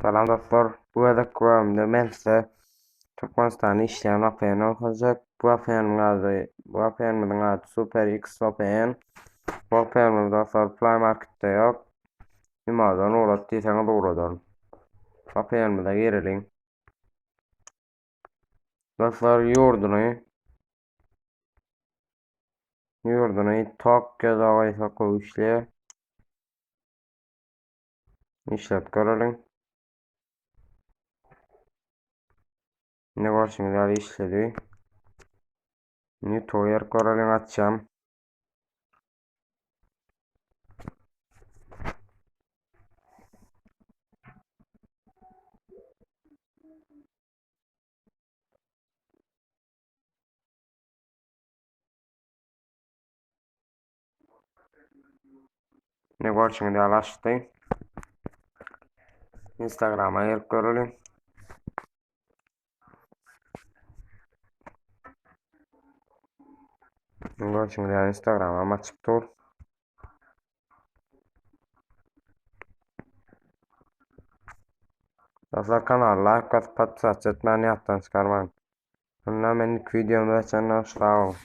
Selam dostlar. Bu yerdeki bölümde ben size Türkmenistan'da işleyen VPN olacak. Bu VPN'in adı Super X VPN. Bu VPN'in dostlar Play Market'te yok. Nimadan uğrattıysanız uğradan. VPN'de girelim. Dostlar yurdunu Tokyo'da Isako işlet görelim. Ne var şimdi işledi. New Toyer görelim açacağım. Ne var şimdi açtı. Instagram'a girip görelim. Ne var şimdi Instagram'a açıp dur. Dostlar kanala like atıp patlatmayı yaptan çıkarmayın. Bununla benim videomda senden hoşlanın.